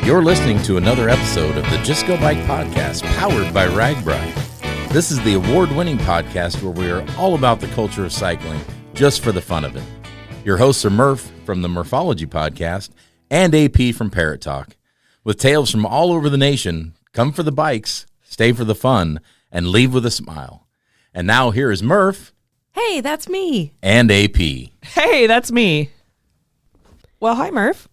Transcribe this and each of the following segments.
You're listening to another episode of the Just Go Bike podcast, powered by RAGBRAI. This is the award-winning podcast where we are all about the culture of cycling, just for the fun of it. Your hosts are Murph from the Murphology podcast and AP from Parrot Talk. With tales from all over the nation, come for the bikes, stay for the fun, and leave with a smile. And now here is Murph. Hey, that's me. And AP. Hey, that's me. Well, hi, Murph.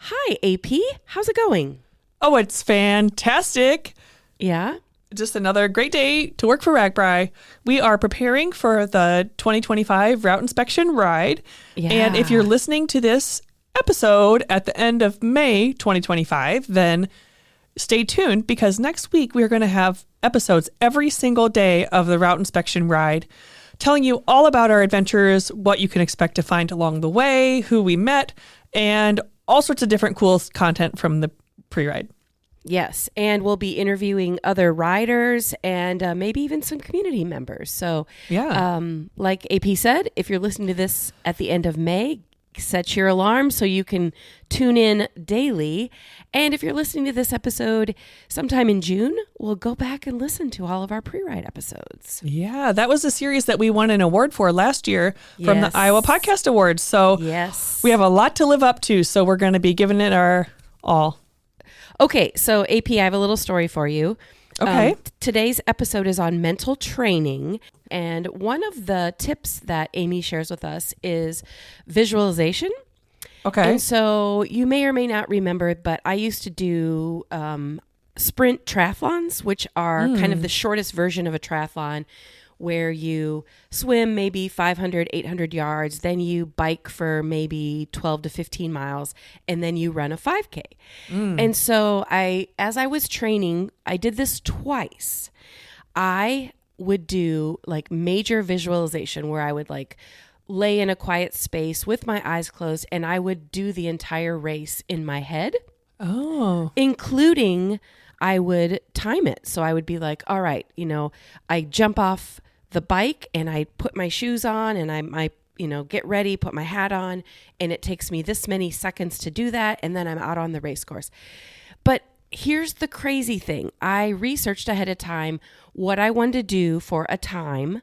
Hi, AP. How's it going? Oh, it's fantastic. Yeah? Just another great day to work for RAGBRAI. We are preparing for the 2025 route inspection ride. Yeah. And if you're listening to this episode at the end of May 2025, then stay tuned because next week we are going to have episodes every single day of the route inspection ride, telling you all about our adventures, what you can expect to find along the way, who we met, and all sorts of different cool content from the pre-ride. Yes, and we'll be interviewing other riders and maybe even some community members. So, Yeah. Like AP said, if you're listening to this at the end of May, set your alarm so you can tune in daily. And if you're listening to this episode sometime in June, we'll go back and listen to all of our pre-ride episodes. Yeah, that was a series that we won an award for last year from Yes. the Iowa Podcast Awards. So Yes. we have a lot to live up to. So we're going to be giving it our all. Okay, so AP, I have a little story for you. Okay. Today's episode is on mental training. And one of the tips that Amy shares with us is visualization. Okay. And so you may or may not remember, but I used to do sprint triathlons, which are kind of the shortest version of a triathlon, where you swim maybe 500, 800 yards, then you bike for maybe 12 to 15 miles, and then you run a 5K. And so as I was training, I did this twice. I would do like major visualization where I would like lay in a quiet space with my eyes closed, and I would do the entire race in my head. Oh. Including I would time it. So I would be like, all right, I jump off the bike and I put my shoes on and I get ready, put my hat on, and it takes me this many seconds to do that. And then I'm out on the race course. But here's the crazy thing. I researched ahead of time what I wanted to do for a time.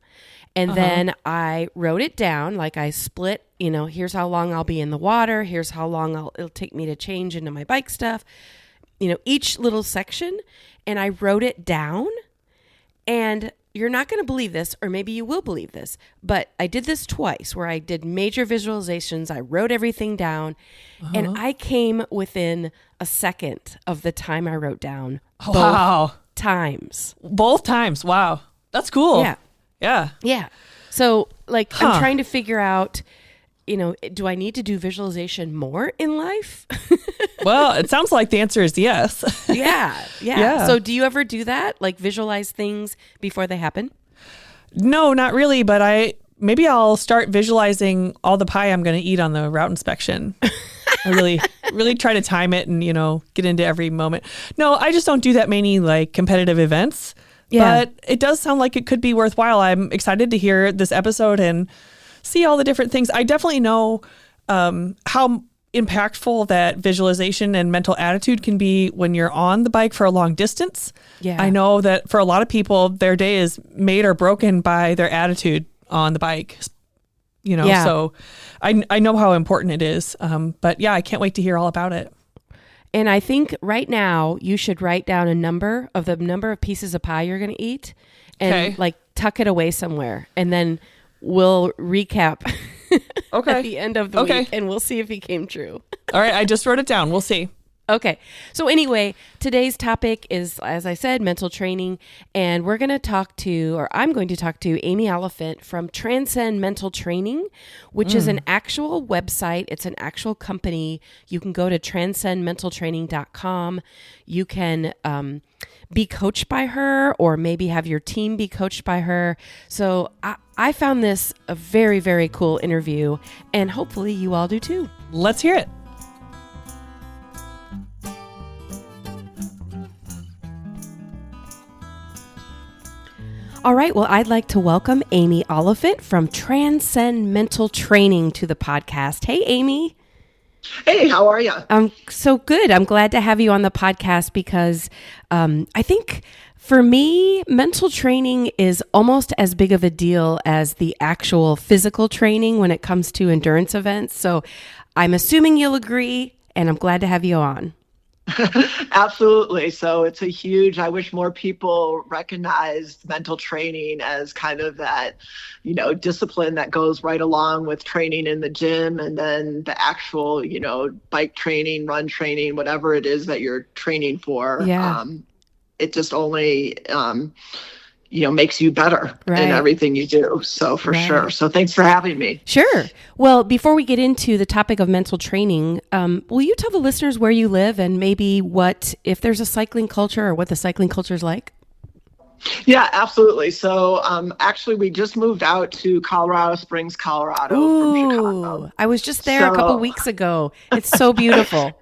And then I wrote it down, like I split, here's how long I'll be in the water. Here's how long it'll take me to change into my bike stuff, each little section. And I wrote it down. And you're not going to believe this, or maybe you will believe this, but I did this twice where I did major visualizations. I wrote everything down and I came within a second of the time I wrote down. Wow. Times. Both times. Wow. That's cool. Yeah. Yeah. Yeah. So I'm trying to figure out, do I need to do visualization more in life? Well, it sounds like the answer is yes. Yeah. So do you ever do that? Like visualize things before they happen? No, not really. But maybe I'll start visualizing all the pie I'm going to eat on the route inspection. I really try to time it and, get into every moment. No, I just don't do that many like competitive events. Yeah. But it does sound like it could be worthwhile. I'm excited to hear this episode and see all the different things. I definitely know how impactful that visualization and mental attitude can be when you're on the bike for a long distance. Yeah. I know that for a lot of people, their day is made or broken by their attitude on the bike. Yeah. So I know how important it is. But yeah, I can't wait to hear all about it. And I think right now you should write down a number of pieces of pie you're going to eat and like tuck it away somewhere. And then we'll recap at the end of the week and we'll see if it came true. All right. I just wrote it down. We'll see. Okay. So anyway, today's topic is, as I said, mental training. And I'm going to talk to Amy Oliphant from Transcend Mental Training, which is an actual website. It's an actual company. You can go to transcendmentaltraining.com. You can be coached by her or maybe have your team be coached by her. So I found this a very, very cool interview, and hopefully you all do too. Let's hear it. All right. Well, I'd like to welcome Amy Oliphant from Transcend Mental Training to the podcast. Hey, Amy. Hey, how are you? I'm so good. I'm glad to have you on the podcast because I think for me, mental training is almost as big of a deal as the actual physical training when it comes to endurance events. So I'm assuming you'll agree, and I'm glad to have you on. Absolutely. So it's a huge, I wish more people recognized mental training as kind of that, discipline that goes right along with training in the gym and then the actual, bike training, run training, whatever it is that you're training for. Yeah. It just only, makes you better in everything you do. So for sure. So thanks for having me. Sure. Well, before we get into the topic of mental training, will you tell the listeners where you live and maybe if there's a cycling culture or what the cycling culture is like? Yeah, absolutely. So actually, we just moved out to Colorado Springs, Colorado from Chicago. I was just there a couple weeks ago. It's so beautiful.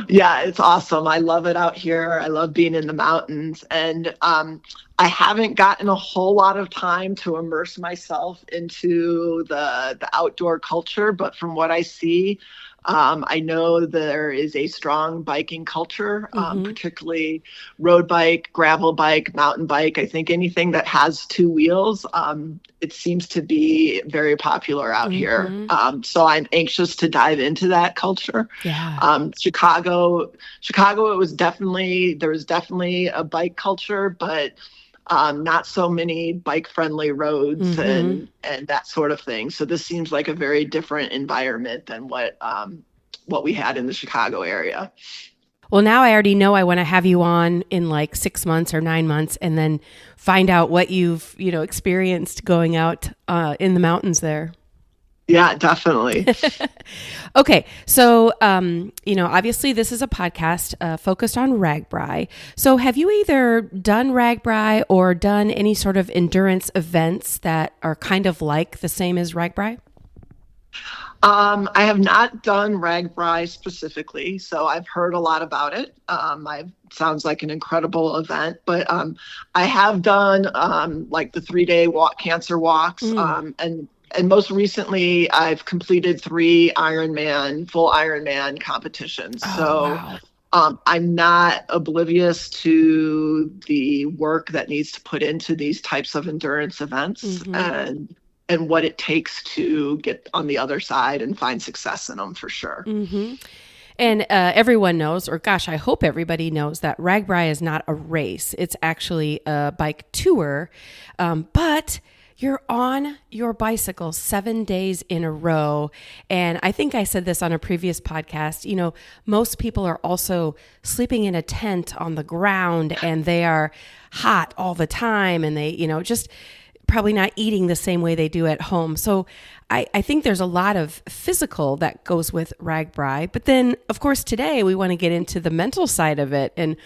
Yeah, it's awesome. I love it out here. I love being in the mountains. And I haven't gotten a whole lot of time to immerse myself into the outdoor culture, but from what I see, I know there is a strong biking culture, particularly road bike, gravel bike, mountain bike. I think anything that has two wheels, it seems to be very popular out here. So I'm anxious to dive into that culture. Yeah. Chicago, there was definitely a bike culture, but not so many bike-friendly roads and that sort of thing. So this seems like a very different environment than what we had in the Chicago area. Well, now I already know I want to have you on in like 6 months or 9 months and then find out what you've, experienced going out in the mountains there. Yeah, definitely. Okay. So, obviously this is a podcast focused on RAGBRAI. So have you either done RAGBRAI or done any sort of endurance events that are kind of like the same as RAGBRAI? I have not done RAGBRAI specifically, so I've heard a lot about it. Sounds like an incredible event, but I have done like the 3-day cancer walks, and most recently, I've completed 3 full Ironman competitions. Wow. I'm not oblivious to the work that needs to put into these types of endurance events and what it takes to get on the other side and find success in them for sure. And everyone knows, or gosh, I hope everybody knows that RAGBRAI is not a race. It's actually a bike tour, but you're on your bicycle 7 days in a row. And I think I said this on a previous podcast, most people are also sleeping in a tent on the ground and they are hot all the time and they, just probably not eating the same way they do at home. So I think there's a lot of physical that goes with RAGBRAI. But then, of course, today we want to get into the mental side of it. And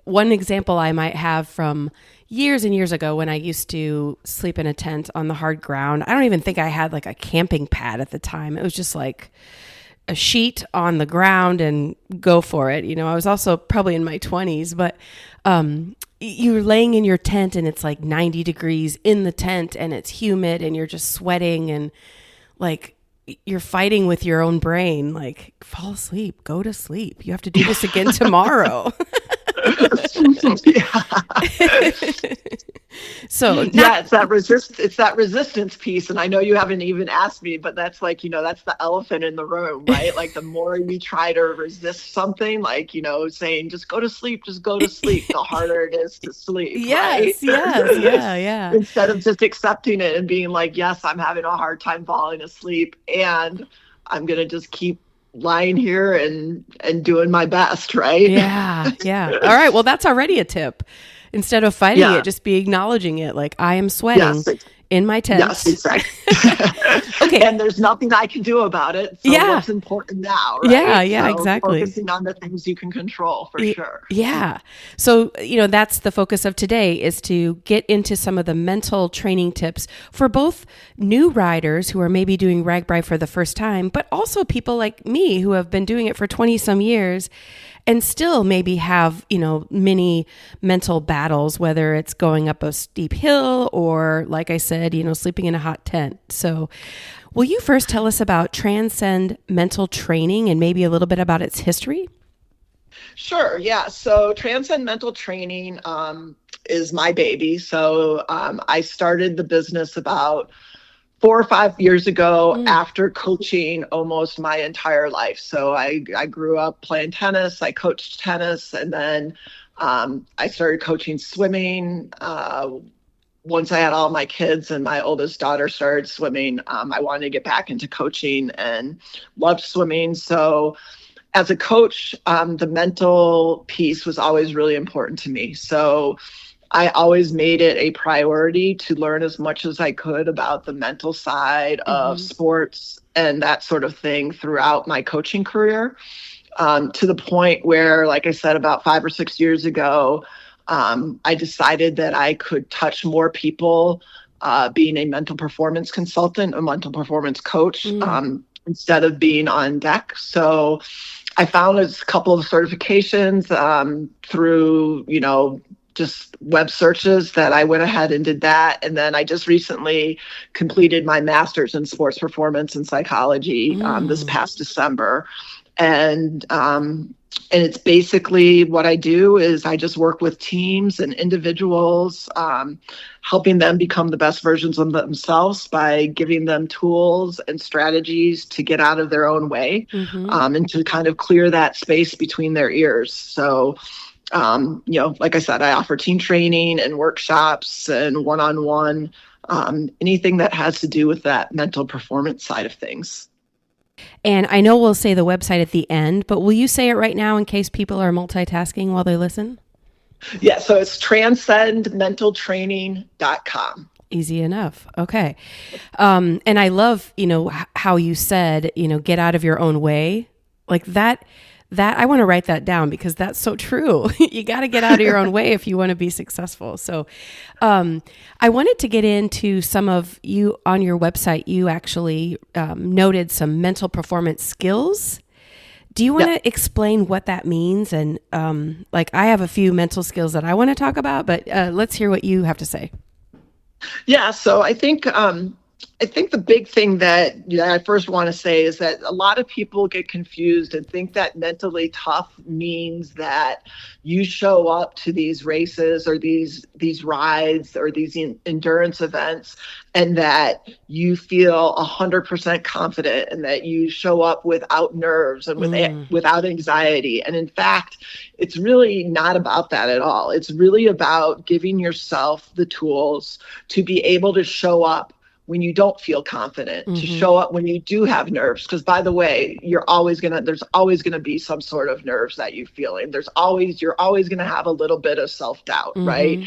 one example I might have from years and years ago when I used to sleep in a tent on the hard ground. I don't even think I had like a camping pad at the time. It was just like a sheet on the ground and go for it. I was also probably in my 20s, but you're laying in your tent and it's like 90 degrees in the tent and it's humid and you're just sweating and like you're fighting with your own brain, like fall asleep, go to sleep. You have to do this again tomorrow. So it's that resistance piece. And I know you haven't even asked me, but that's like, that's the elephant in the room, right? Like the more you try to resist something, like, saying just go to sleep, the harder it is to sleep. Yes. Right? Yeah. Instead of just accepting it and being like, yes, I'm having a hard time falling asleep and I'm going to just keep lying here and doing my best, right? Yeah. All right. Well, that's already a tip. Instead of fighting it, just be acknowledging it. Like I am sweating in my tent. Yes, exactly. Okay. And there's nothing I can do about it. So what's important now, right? Yeah, exactly. Focusing on the things you can control for sure. Yeah. So, that's the focus of today is to get into some of the mental training tips for both new riders who are maybe doing RAGBRAI for the first time, but also people like me who have been doing it for 20 some years and still maybe have, many mental battles, whether it's going up a steep hill or, like I said, said, sleeping in a hot tent. So will you first tell us about Transcend Mental Training and maybe a little bit about its history? Sure. Yeah. So Transcend Mental Training is my baby. So I started the business about 4 or 5 years ago after coaching almost my entire life. So I grew up playing tennis. I coached tennis, and then I started coaching swimming. Once I had all my kids and my oldest daughter started swimming, I wanted to get back into coaching and loved swimming. So as a coach, the mental piece was always really important to me. So I always made it a priority to learn as much as I could about the mental side of sports and that sort of thing throughout my coaching career, to the point where, like I said, about 5 or 6 years ago, I decided that I could touch more people being a mental performance consultant, a mental performance coach, instead of being on deck. So I found a couple of certifications through, just web searches that I went ahead and did that. And then I just recently completed my master's in sports performance and psychology this past December. And it's basically what I do is I just work with teams and individuals, helping them become the best versions of themselves by giving them tools and strategies to get out of their own way, and to kind of clear that space between their ears. So, like I said, I offer team training and workshops and one-on-one, anything that has to do with that mental performance side of things. And I know we'll say the website at the end, but will you say it right now in case people are multitasking while they listen? Yeah, so it's transcendmentaltraining.com. Easy enough. Okay. And I love, how you said, get out of your own way. Like that I want to write that down because that's so true. You got to get out of your own way if you want to be successful. So I wanted to get into some of you on your website. You actually noted some mental performance skills. Do you want to explain what that means? And I have a few mental skills that I want to talk about, but let's hear what you have to say. Yeah, so I think the big thing that I first want to say is that a lot of people get confused and think that mentally tough means that you show up to these races or these rides or these endurance events and that you feel 100% confident and that you show up without nerves and without anxiety. And in fact, it's really not about that at all. It's really about giving yourself the tools to be able to show up when you don't feel confident, to show up when you do have nerves. Because by the way, there's always gonna be some sort of nerves that you're feeling. You're always gonna have a little bit of self-doubt, right?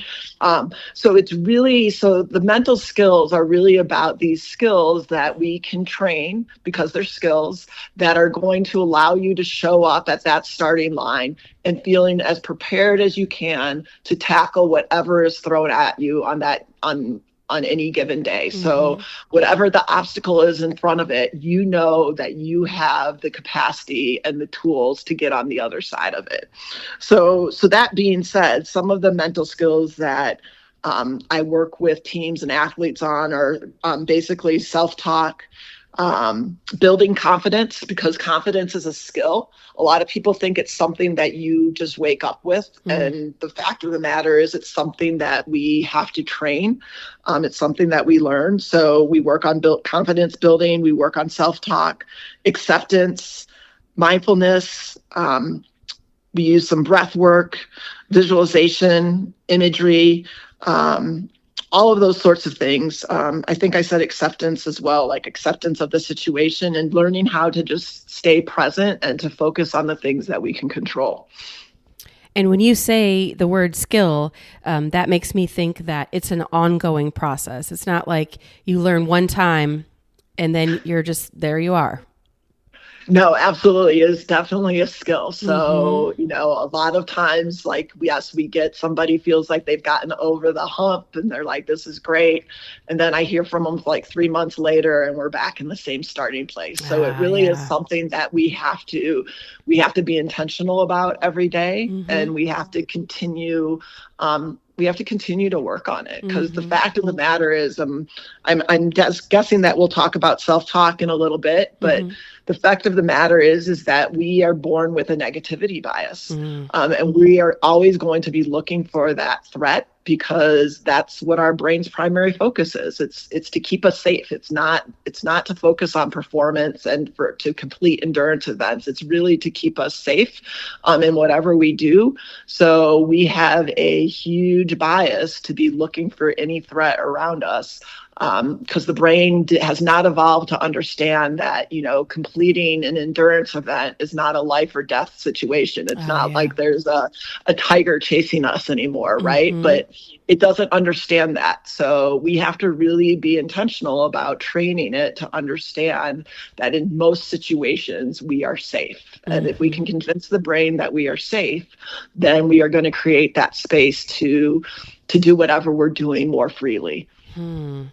So the mental skills are really about these skills that we can train because they're skills that are going to allow you to show up at that starting line and feeling as prepared as you can to tackle whatever is thrown at you on any given day. So whatever the obstacle is in front of it, you know that you have the capacity and the tools to get on the other side of it. So that being said, some of the mental skills that I work with teams and athletes on are basically self-talk, building confidence, because confidence is a skill. A lot of people think it's something that you just wake up with. And the fact of the matter is it's something that we have to train. It's something that we learn. So we work on confidence building. We work on self-talk, acceptance, mindfulness. We use some breath work, visualization, imagery, all of those sorts of things. I think I said acceptance as well, like acceptance of the situation and learning how to just stay present and to focus on the things that we can control. And when you say the word skill, that makes me think that it's an ongoing process. It's not like you learn one time and then you're just, there you are. No, absolutely. It's definitely a skill. So, a lot of times, we get somebody feels like they've gotten over the hump and they're like, this is great. And then I hear from them 3 months later and we're back in the same starting place. So it really is something that we have to be intentional about every day. And we have to continue continue to work on it, because the fact of the matter is, I'm guessing that we'll talk about self-talk in a little bit, but the fact of the matter is that we are born with a negativity bias, and we are always going to be looking for that threat, because that's what our brain's primary focus is. It's to keep us safe. It's not to focus on performance and to complete endurance events. It's really to keep us safe in whatever we do. So we have a huge bias to be looking for any threat around us, because the brain has not evolved to understand that, completing an endurance event is not a life or death situation. It's not like there's a tiger chasing us anymore, right? But it doesn't understand that. So we have to really be intentional about training it to understand that in most situations we are safe. And if we can convince the brain that we are safe, then we are going to create that space to do whatever we're doing more freely. So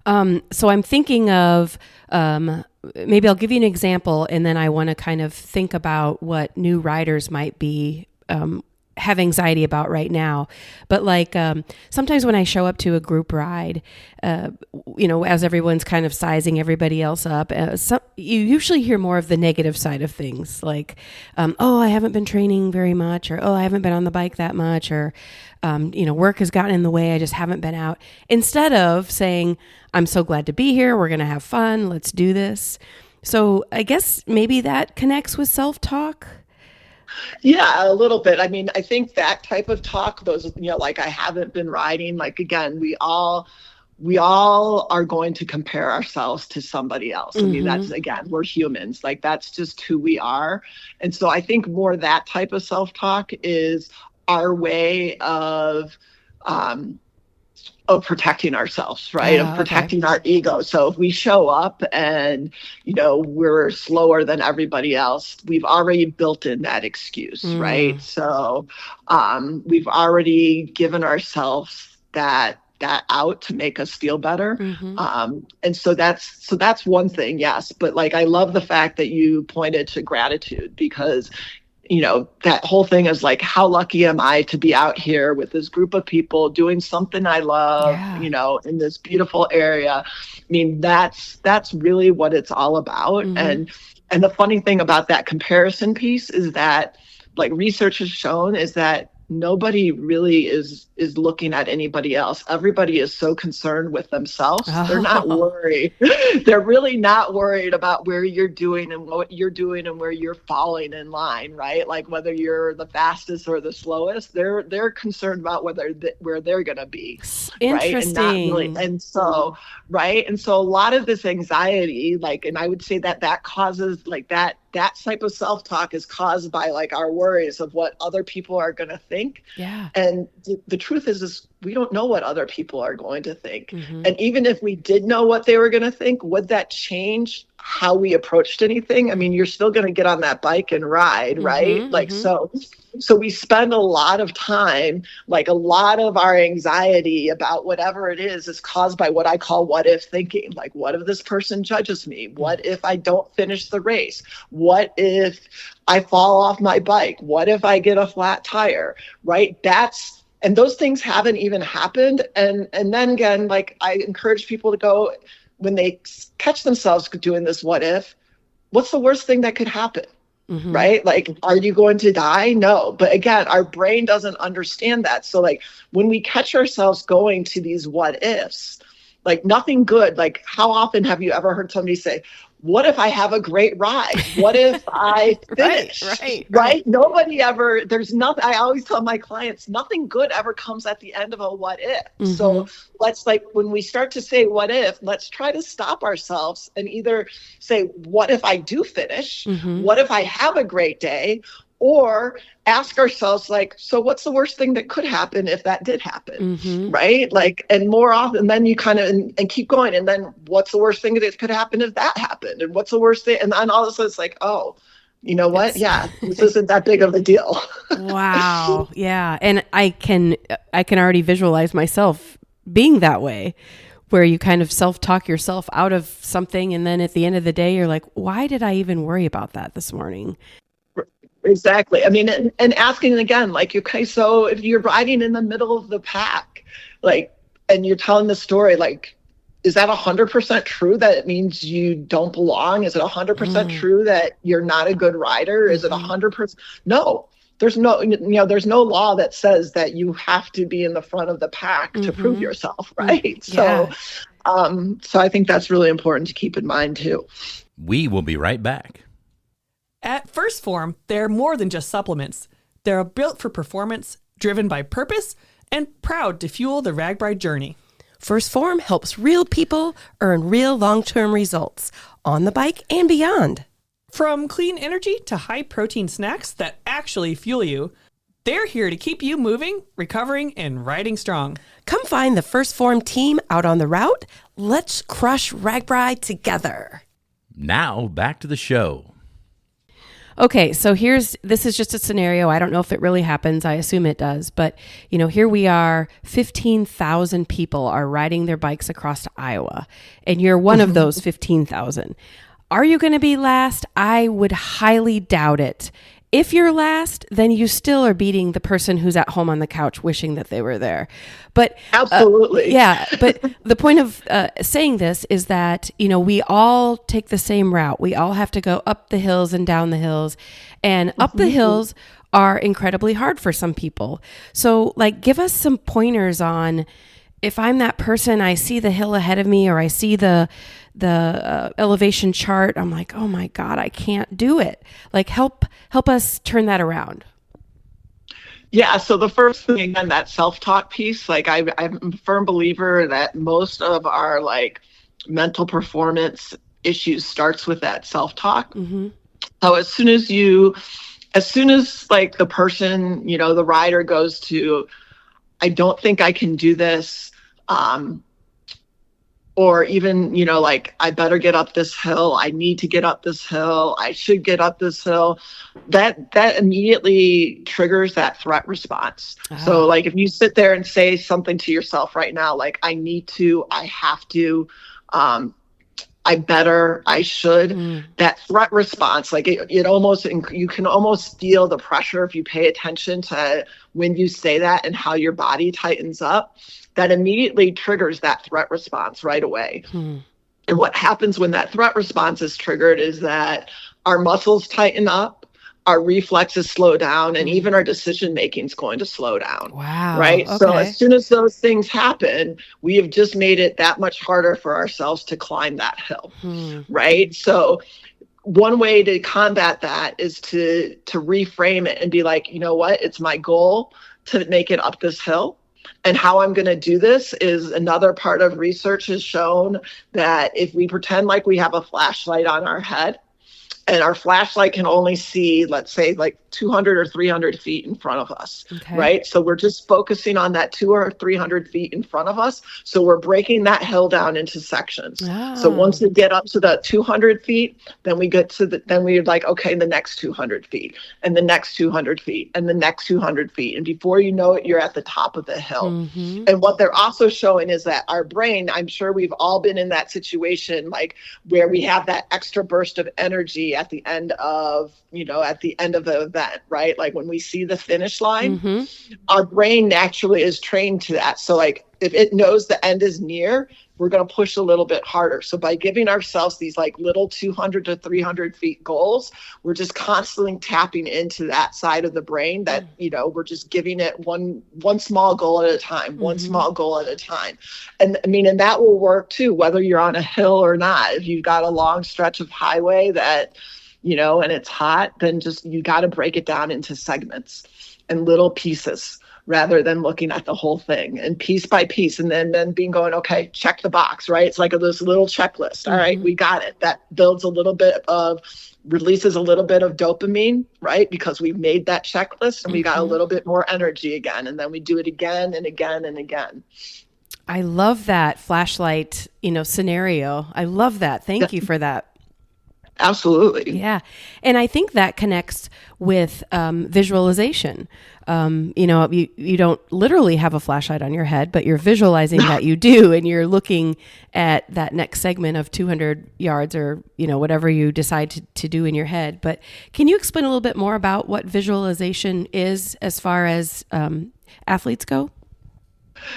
I'm thinking of, maybe I'll give you an example, and then I want to kind of think about what new riders might be have anxiety about right now. But like sometimes when I show up to a group ride, as everyone's kind of sizing everybody else up, you usually hear more of the negative side of things, like, oh, I haven't been training very much, or, oh, I haven't been on the bike that much, or, work has gotten in the way, I just haven't been out. Instead of saying, I'm so glad to be here, we're going to have fun, let's do this. So I guess maybe that connects with self-talk. Yeah, a little bit. I mean, I think that type of talk, those, like, I haven't been riding, like, again, we all are going to compare ourselves to somebody else. I mean, that's, again, we're humans, like, that's just who we are. And so I think more that type of self-talk is our way of protecting ourselves, right? Of protecting our ego. So if we show up and, we're slower than everybody else, we've already built in that excuse, right? So we've already given ourselves that out to make us feel better. And so that's one thing, yes. But like, I love the fact that you pointed to gratitude, because that whole thing is like, how lucky am I to be out here with this group of people doing something I love, in this beautiful area. I mean, that's really what it's all about. And the funny thing about that comparison piece is that, like, research has shown is that nobody really is looking at anybody else. Everybody is so concerned with themselves. They're not worried. They're really not worried about where you're doing and what you're doing and where you're falling in line, right? Like, whether you're the fastest or the slowest, they're concerned about where they're going to be. Interesting. Right? And not really, and so, right. And so a lot of this anxiety, like, and I would say that causes, like, that type of self-talk is caused by, like, our worries of what other people are going to think. Yeah. And the truth is we don't know what other people are going to think. And even if we did know what they were going to think, would that change how we approached anything? I mean, you're still going to get on that bike and ride, right? Like, so we spend a lot of time, like, a lot of our anxiety about whatever it is caused by what I call what if thinking. Like, what if this person judges me? What if I don't finish the race? What if I fall off my bike? What if I get a flat tire? Right? And those things haven't even happened. And then again, like, I encourage people to go, when they catch themselves doing this what if, what's the worst thing that could happen? Right? Like, are you going to die? No. But again, our brain doesn't understand that. So, like, when we catch ourselves going to these what ifs, like, nothing good. Like, how often have you ever heard somebody say, what if I have a great ride? What if I finish? Right? Nobody ever, there's nothing, I always tell my clients, nothing good ever comes at the end of a what if. So let's, like, when we start to say what if, let's try to stop ourselves and either say, what if I do finish? What if I have a great day? Or ask ourselves, like, so what's the worst thing that could happen if that did happen, right? Like, and more often, then you kind of, and keep going. And then what's the worst thing that could happen if that happened? And what's the worst thing? And then all of a sudden it's like, oh, you know what? Yeah, this isn't that big of a deal. Wow. Yeah. And I can already visualize myself being that way, where you kind of self-talk yourself out of something. And then at the end of the day, you're like, why did I even worry about that this morning? Exactly. I mean, and asking again, like, okay, so if you're riding in the middle of the pack, like, and you're telling the story, like, is that 100% true that it means you don't belong? Is it 100% true that you're not a good rider? Is it 100%? No, there's no law that says that you have to be in the front of the pack to prove yourself, right? Yeah. So I think that's really important to keep in mind too. We will be right back. At First Form, they're more than just supplements. They're built for performance, driven by purpose, and proud to fuel the RAGBRAI journey. First Form helps real people earn real long-term results on the bike and beyond. From clean energy to high-protein snacks that actually fuel you, they're here to keep you moving, recovering, and riding strong. Come find the First Form team out on the route. Let's crush RAGBRAI together. Now, back to the show. Okay, so this is just a scenario. I don't know if it really happens. I assume it does. But, here we are, 15,000 people are riding their bikes across Iowa, and you're one of those 15,000. Are you going to be last? I would highly doubt it. If you're last, then you still are beating the person who's at home on the couch wishing that they were there. But absolutely. But the point of saying this is that, we all take the same route. We all have to go up the hills and down the hills, and up the hills are incredibly hard for some people. So give us some pointers on, if I'm that person, I see the hill ahead of me, or I see the elevation chart, I'm like, oh my God, I can't do it. Help us turn that around. Yeah. So the first thing, again, that self-talk piece, I'm a firm believer that most of our mental performance issues starts with that self-talk. So as soon as the person, the rider goes to, I don't think I can do this, or even, I better get up this hill. I need to get up this hill. I should get up this hill. That immediately triggers that threat response. So if you sit there and say something to yourself right now, I need to, I have to, I better, I should, that threat response, it almost, you can almost feel the pressure if you pay attention to when you say that and how your body tightens up. That immediately triggers that threat response right away. And what happens when that threat response is triggered is that our muscles tighten up, our reflexes slow down, and even our decision making is going to slow down. Wow. Right. Okay. So as soon as those things happen, we have just made it that much harder for ourselves to climb that hill. Right. So one way to combat that is to reframe it and be like, you know what, it's my goal to make it up this hill. And how I'm going to do this is another part of research has shown that if we pretend like we have a flashlight on our head, and our flashlight can only see, let's say, 200 or 300 feet in front of us, right? So we're just focusing on that 200 or 300 feet in front of us. So we're breaking that hill down into sections. So once we get up to the 200 feet, then we get to then we're like, okay, the next 200 feet, and the next 200 feet, and the next 200 feet. And before you know it, you're at the top of the hill. And what they're also showing is that our brain, I'm sure we've all been in that situation, where we have that extra burst of energy at the end of the event, right? When we see the finish line, our brain naturally is trained to that. So if it knows the end is near, we're going to push a little bit harder. So by giving ourselves these little 200 to 300 feet goals, we're just constantly tapping into that side of the brain that, we're just giving it one small goal at a time, one small goal at a time. And and that will work too, whether you're on a hill or not. If you've got a long stretch of highway that, and it's hot, then just, you got to break it down into segments and little pieces rather than looking at the whole thing, and piece by piece, and then going, okay, check the box, right? It's this little checklist. All right, we got it. That builds releases a little bit of dopamine, right? Because we've made that checklist and we got a little bit more energy again. And then we do it again and again and again. I love that flashlight, scenario. I love that. Thank you for that. Absolutely. Yeah. And I think that connects with visualization. You don't literally have a flashlight on your head, but you're visualizing that you do, and you're looking at that next segment of 200 yards or, whatever you decide to do in your head. But can you explain a little bit more about what visualization is as far as athletes go?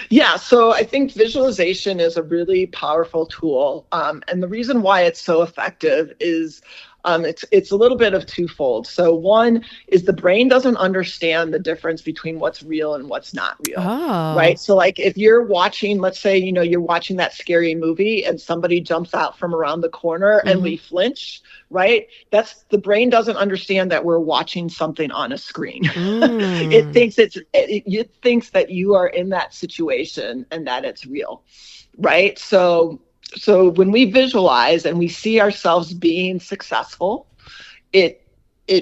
Yeah, so I think visualization is a really powerful tool. And the reason why it's so effective is it's a little bit of twofold. So one is the brain doesn't understand the difference between what's real and what's not real, right? So like if you're watching, let's say, you're watching that scary movie and somebody jumps out from around the corner and we flinch, right? That's the brain doesn't understand that we're watching something on a screen. It thinks that you are in that situation and that it's real, right? So when we visualize and we see ourselves being successful, it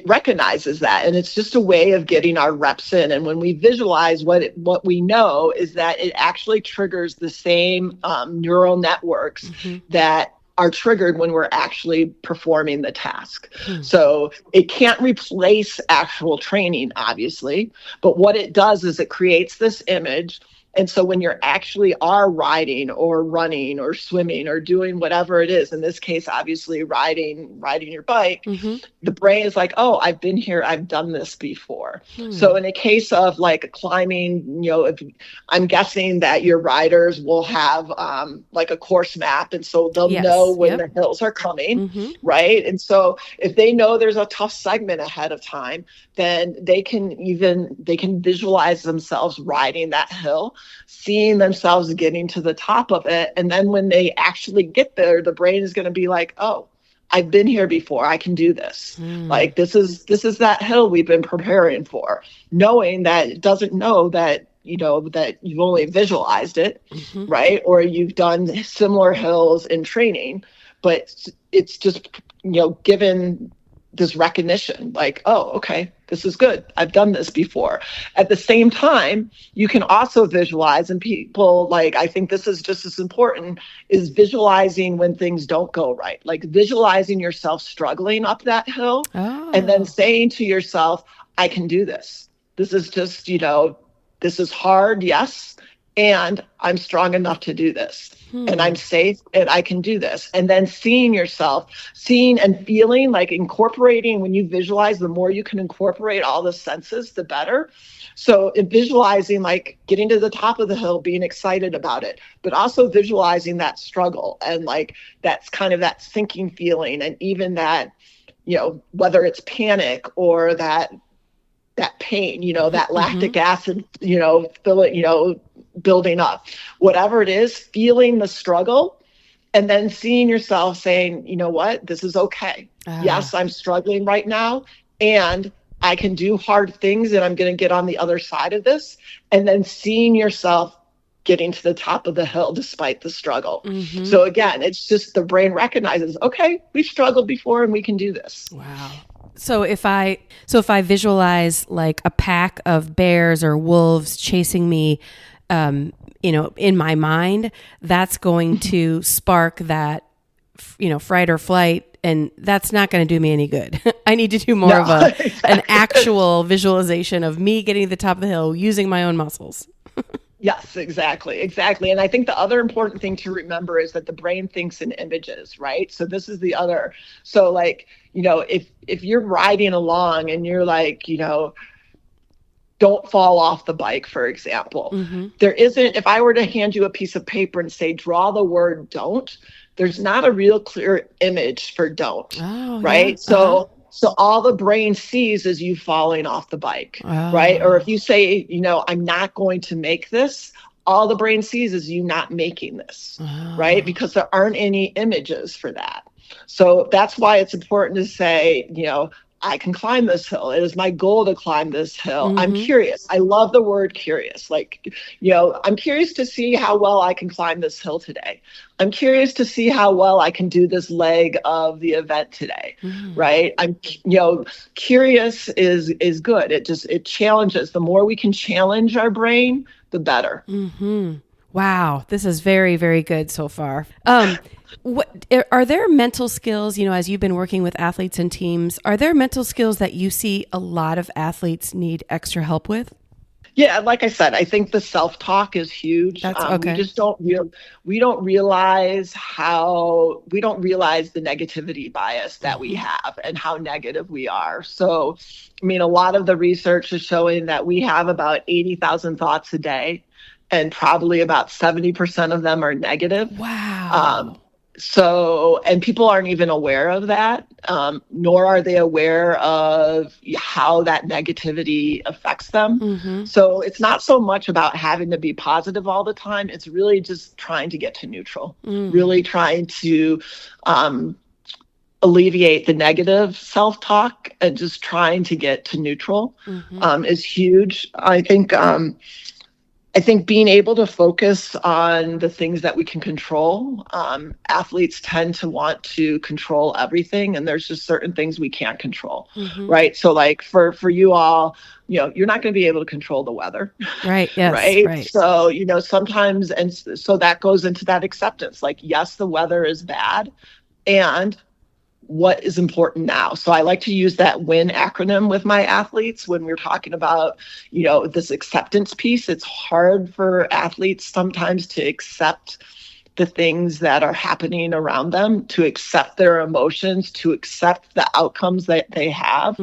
recognizes that, and it's just a way of getting our reps in. And when we visualize, what we know is that it actually triggers the same neural networks that are triggered when we're actually performing the task. So it can't replace actual training, obviously, but what it does is it creates this image. And so when you're actually are riding or running or swimming or doing whatever it is, in this case, obviously riding your bike, the brain is like, oh, I've been here. I've done this before. So in a case of like climbing, I'm guessing that your riders will have like a course map. And so they'll know when the hills are coming, right? And so if they know there's a tough segment ahead of time, then they can visualize themselves riding that hill, seeing themselves getting to the top of it. And then when they actually get there, the brain is going to be like, oh, I've been here before. I can do this. Like this is that hill we've been preparing for, knowing that it doesn't know that, that you've only visualized it, right? Or you've done similar hills in training, but it's just, given this recognition, like, oh, okay, this is good. I've done this before. At the same time, you can also visualize, and people, like, I think this is just as important, is visualizing when things don't go right. Like visualizing yourself struggling up that hill and then saying to yourself, I can do this. This is just, this is hard, yes, and I'm strong enough to do this. And I'm safe and I can do this. And then seeing and feeling, like incorporating, when you visualize, the more you can incorporate all the senses, the better. So in visualizing, like getting to the top of the hill, being excited about it, but also visualizing that struggle and like that's kind of that sinking feeling. And even that, whether it's panic or that pain, that lactic acid, building up, whatever it is, feeling the struggle, and then seeing yourself saying, you know what, this is okay. Yes, I'm struggling right now, and I can do hard things, and I'm going to get on the other side of this. And then seeing yourself getting to the top of the hill despite the struggle. So again, it's just the brain recognizes, okay, we've struggled before and we can do this. Wow. So if I visualize like a pack of bears or wolves chasing me, in my mind, that's going to spark that, fight or flight, and that's not going to do me any good. I need to do more of an actual visualization of me getting to the top of the hill using my own muscles. Yes, exactly. And I think the other important thing to remember is that the brain thinks in images, right? So this is the other. So like, if you're riding along and you're like, don't fall off the bike, for example, there isn't, if I were to hand you a piece of paper and say, draw the word don't, there's not a real clear image for don't, right? Yeah. So all the brain sees is you falling off the bike, right? Or if you say, I'm not going to make this, all the brain sees is you not making this, right? Because there aren't any images for that. So that's why it's important to say, I can climb this hill. It is my goal to climb this hill. I'm curious. I love the word curious. Like, I'm curious to see how well I can climb this hill today. I'm curious to see how well I can do this leg of the event today, right? I'm, curious is good. It challenges. The more we can challenge our brain, the better. Wow, this is very, very good so far. What are there mental skills, as you've been working with athletes and teams, are there mental skills that you see a lot of athletes need extra help with? Yeah, like I said, I think the self-talk is huge. That's okay. We just don't realize the negativity bias that we have and how negative we are. So, I mean, a lot of the research is showing that we have about 80,000 thoughts a day, and probably about 70% of them are negative. Wow. And people aren't even aware of that, nor are they aware of how that negativity affects them. Mm-hmm. So it's not so much about having to be positive all the time. It's really just trying to get to neutral, really trying to alleviate the negative self-talk and just trying to get to neutral is huge. I think being able to focus on the things that we can control. Athletes tend to want to control everything, and there's just certain things we can't control, right? So like for you all, you're not going to be able to control the weather. Right. Yes. Right. So, sometimes, and so that goes into that acceptance. Like, yes, the weather is bad, and what is important now. So I like to use that WIN acronym with my athletes when we're talking about, this acceptance piece. It's hard for athletes sometimes to accept the things that are happening around them, to accept their emotions, to accept the outcomes that they have.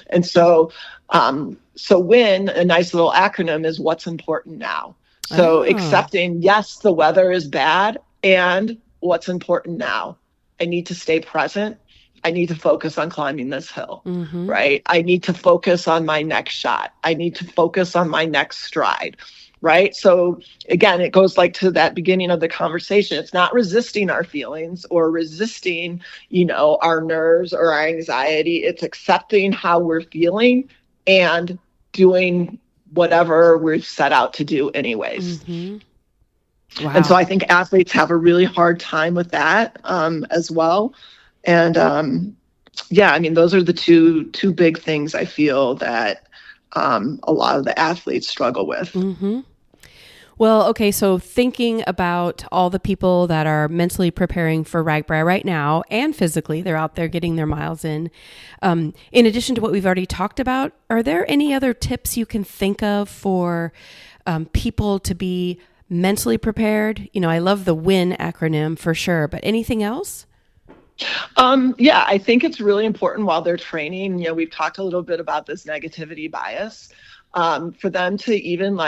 And so WIN, a nice little acronym, is what's important now. So accepting, yes, the weather is bad, and what's important now. I need to stay present. I need to focus on climbing this hill, right? I need to focus on my next shot. I need to focus on my next stride, right? So again, it goes like to that beginning of the conversation. It's not resisting our feelings or resisting, our nerves or our anxiety. It's accepting how we're feeling and doing whatever we've set out to do anyways. Wow. And so I think athletes have a really hard time with that as well. And those are the two big things I feel that a lot of the athletes struggle with. Well, okay, so thinking about all the people that are mentally preparing for RAGBRAI right now and physically, they're out there getting their miles in addition to what we've already talked about, are there any other tips you can think of for people to be mentally prepared? I love the WIN acronym for sure, but anything else? I think it's really important while they're training. We've talked a little bit about this negativity bias. For them to even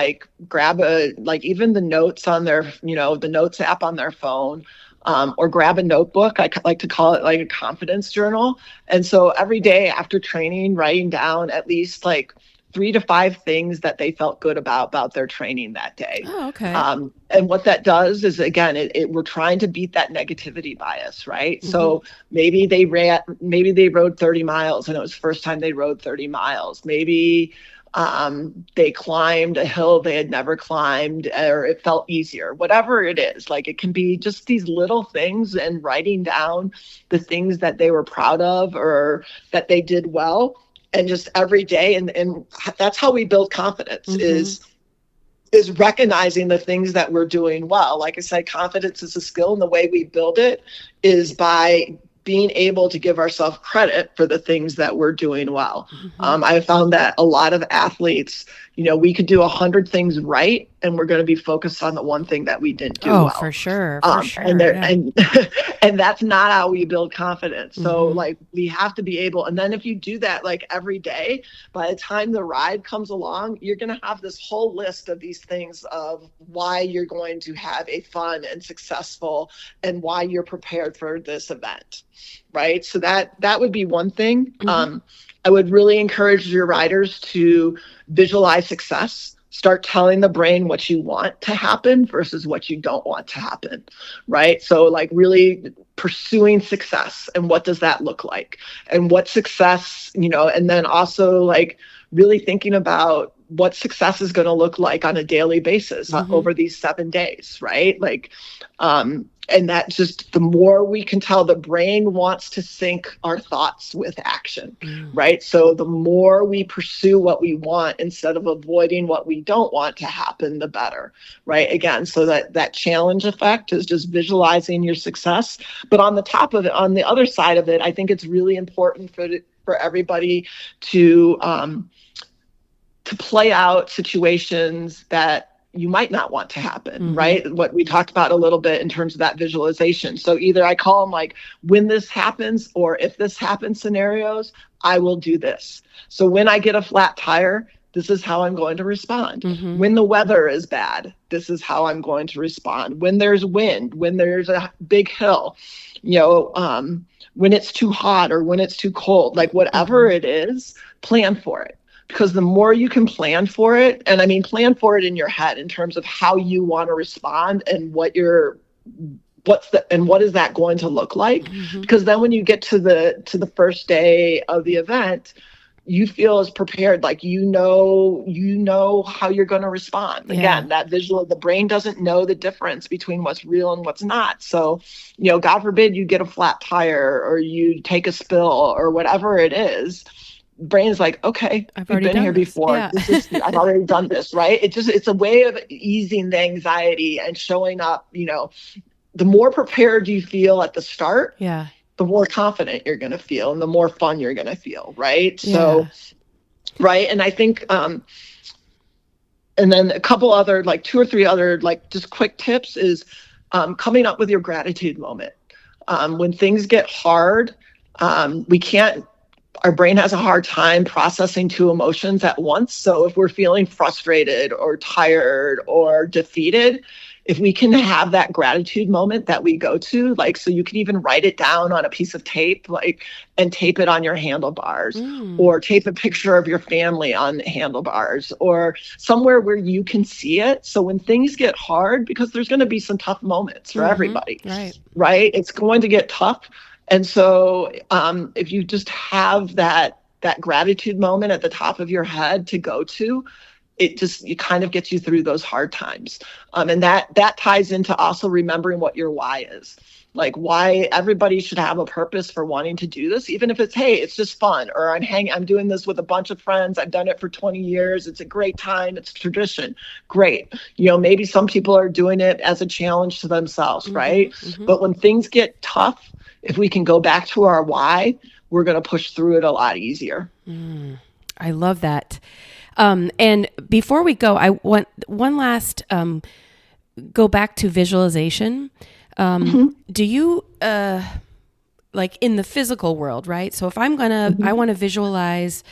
grab even the notes on their, the notes app on their phone, or grab a notebook. I like to call it like a confidence journal. And so every day after training, writing down at least 3 to 5 things that they felt good about their training that day. Oh, okay. And what that does is, again, we're trying to beat that negativity bias, right? So maybe they rode 30 miles and it was the first time they rode 30 miles. Maybe they climbed a hill they had never climbed, or it felt easier, whatever it is. It can be just these little things, and writing down the things that they were proud of or that they did well. And just every day, and that's how we build confidence, is recognizing the things that we're doing well. Like I said, confidence is a skill, and the way we build it is by being able to give ourselves credit for the things that we're doing well. I found that a lot of athletes, we could do 100 things right, and we're going to be focused on the one thing that we didn't do well. For sure. And that's not how we build confidence. So we have to be able, and then if you do that every day, by the time the ride comes along, you're going to have this whole list of these things of why you're going to have a fun and successful, and why you're prepared for this event, right? So that would be one thing. I would really encourage your riders to visualize success. Start telling the brain what you want to happen versus what you don't want to happen, right? So really pursuing success, and what does that look like? And what success, and then also really thinking about what success is going to look like on a daily basis over these 7 days, right? And that just, the more we can tell, the brain wants to sync our thoughts with action, right? So the more we pursue what we want instead of avoiding what we don't want to happen, the better, right? Again, so that challenge effect is just visualizing your success. But on the top of it, on the other side of it, I think it's really important for everybody to play out situations that you might not want to happen, right? What we talked about a little bit in terms of that visualization. So either I call them like, when this happens or if this happens scenarios, I will do this. So when I get a flat tire, this is how I'm going to respond. When the weather is bad, this is how I'm going to respond. When there's wind, when there's a big hill, when it's too hot or when it's too cold, like whatever it is, plan for it. Because the more you can plan for it, and I mean, plan for it in your head in terms of how you want to respond and what is that going to look like? Because then when you get to the first day of the event, you feel as prepared, like you know how you're going to respond. Again, that visual, the brain doesn't know the difference between what's real and what's not. So, God forbid you get a flat tire or you take a spill or whatever it is. Brain's like, okay, I've been here before. Yeah. I've already done this, right? It's a way of easing the anxiety and showing up, the more prepared you feel at the start, the more confident you're going to feel and the more fun you're going to feel. Right. Yeah. So, right. And I think, and then a couple other, like 2 or 3 other, like just quick tips is, coming up with your gratitude moment. When things get hard, our brain has a hard time processing 2 emotions at once. So if we're feeling frustrated or tired or defeated, if we can have that gratitude moment that we go to, like, so you can even write it down on a piece of tape, like, and tape it on your handlebars, or tape a picture of your family on the handlebars, or somewhere where you can see it. So when things get hard, because there's going to be some tough moments for everybody, right? It's going to get tough. And so if you just have that gratitude moment at the top of your head to go to, it kind of gets you through those hard times. And that ties into also remembering what your why is. Like, why everybody should have a purpose for wanting to do this, even if it's, hey, it's just fun, or I'm doing this with a bunch of friends. I've done it for 20 years. It's a great time. It's tradition. Great. Maybe some people are doing it as a challenge to themselves, right? But when things get tough, if we can go back to our why, we're going to push through it a lot easier. I love that. And before we go, I want one last, go back to visualization. Do you, like in the physical world, right? So if I want to visualize,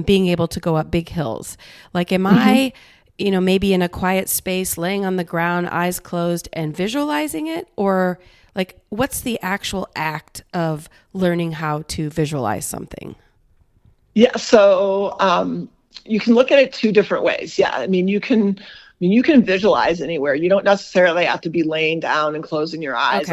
being able to go up big hills, like, am I, maybe in a quiet space, laying on the ground, eyes closed and visualizing it? Or like, what's the actual act of learning how to visualize something? Yeah. So, you can look at it 2 different ways. Yeah. I mean, you can visualize anywhere. You don't necessarily have to be laying down and closing your eyes.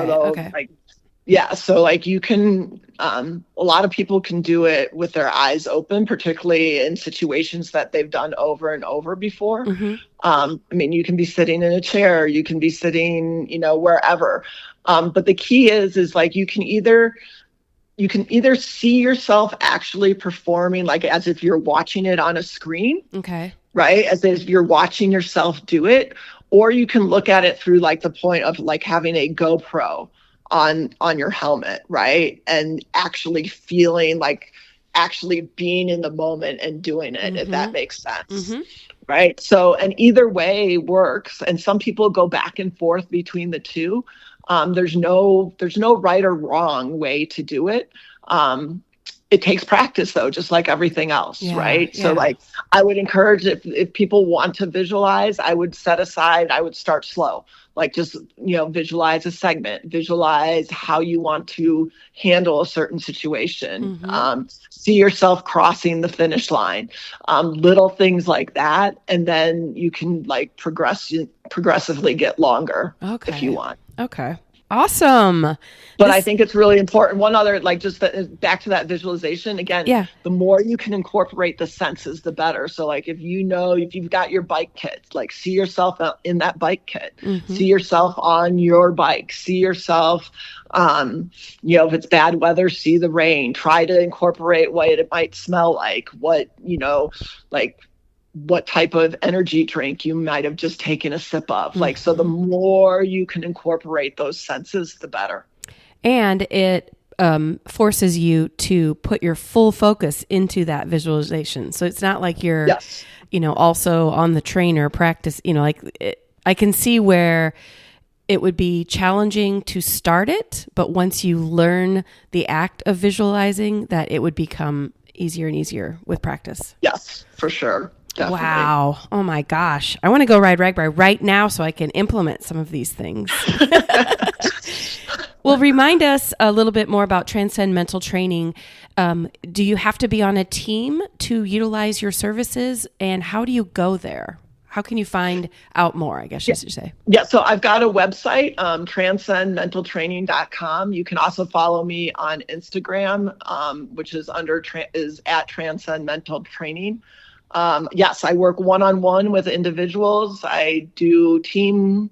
So like you can, a lot of people can do it with their eyes open, particularly in situations that they've done over and over before. I mean, you can be sitting in a chair, you can be sitting, wherever. But the key is like, you can either see yourself actually performing, like as if you're watching it on a screen. Okay. Right. As if you're watching yourself do it, or you can look at it through like the point of like having a GoPro on your helmet. Right. And actually feeling like actually being in the moment and doing it, if that makes sense. Right. So, and either way works. And some people go back and forth between the 2. There's no right or wrong way to do it. It takes practice though, just like everything else. Right. Yeah. So like, I would encourage if people want to visualize, I would start slow, like just, visualize a segment, visualize how you want to handle a certain situation. See yourself crossing the finish line, little things like that. And then you can like progressively get longer if you want. Okay. Awesome. But I think it's really important. One other, like just back to that visualization again, Yeah. the more you can incorporate the senses, the better. So like if you've got your bike kit, like see yourself in that bike kit, see yourself on your bike, see yourself, if it's bad weather, see the rain, try to incorporate what it might smell like, what type of energy drink you might have just taken a sip of. So the more you can incorporate those senses, the better. And it forces you to put your full focus into that visualization. So it's not like you're, also on the trainer practice, I can see where it would be challenging to start it, but once you learn the act of visualizing, that it would become easier and easier with practice. Yes, for sure. Definitely. Wow. Oh my gosh. I want to go ride RAGBRAI right now so I can implement some of these things. Well, remind us a little bit more about Transcend Mental Training. Do you have to be on a team to utilize your services? And how do you go there? How can you find out more, I guess you should say? Yeah, so I've got a website, transcendmentaltraining.com. You can also follow me on Instagram, which is at Transcend Mental Training. Yes, I work one-on-one with individuals. I do team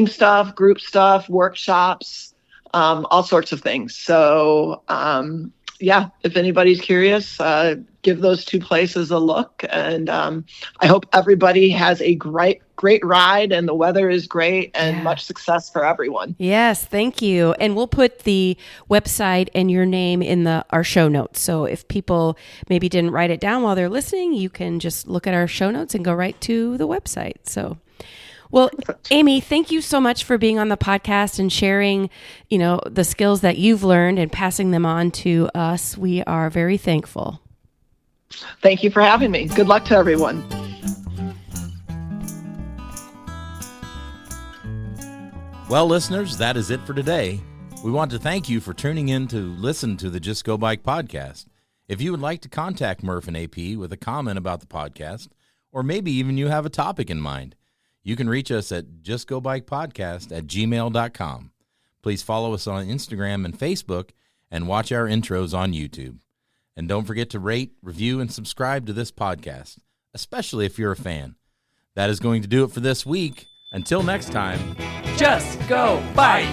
stuff, group stuff, workshops, all sorts of things. So, if anybody's curious, give those two places a look. And I hope everybody has a great ride and the weather is great and much success for everyone. Yes, thank you. And we'll put the website and your name in our show notes. So if people maybe didn't write it down while they're listening, you can just look at our show notes and go right to the website. So, well, Amy, thank you so much for being on the podcast and sharing, the skills that you've learned and passing them on to us. We are very thankful. Thank you for having me. Good luck to everyone. Well, listeners, that is it for today. We want to thank you for tuning in to listen to the Just Go Bike podcast. If you would like to contact Murph and AP with a comment about the podcast, or maybe even you have a topic in mind, you can reach us at justgobikepodcast@gmail.com. Please follow us on Instagram and Facebook and watch our intros on YouTube. And don't forget to rate, review, and subscribe to this podcast, especially if you're a fan. That is going to do it for this week. Until next time, Just go bike.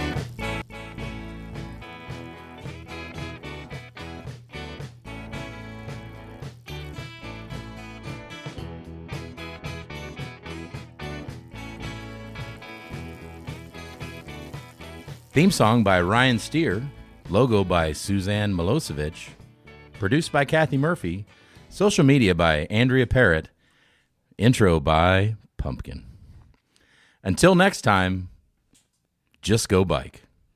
Theme song by Ryan Steer, logo by Suzanne Milosevic, produced by Kathy Murphy, social media by Andrea Parrott, intro by Pumpkin. Until next time, just go bike.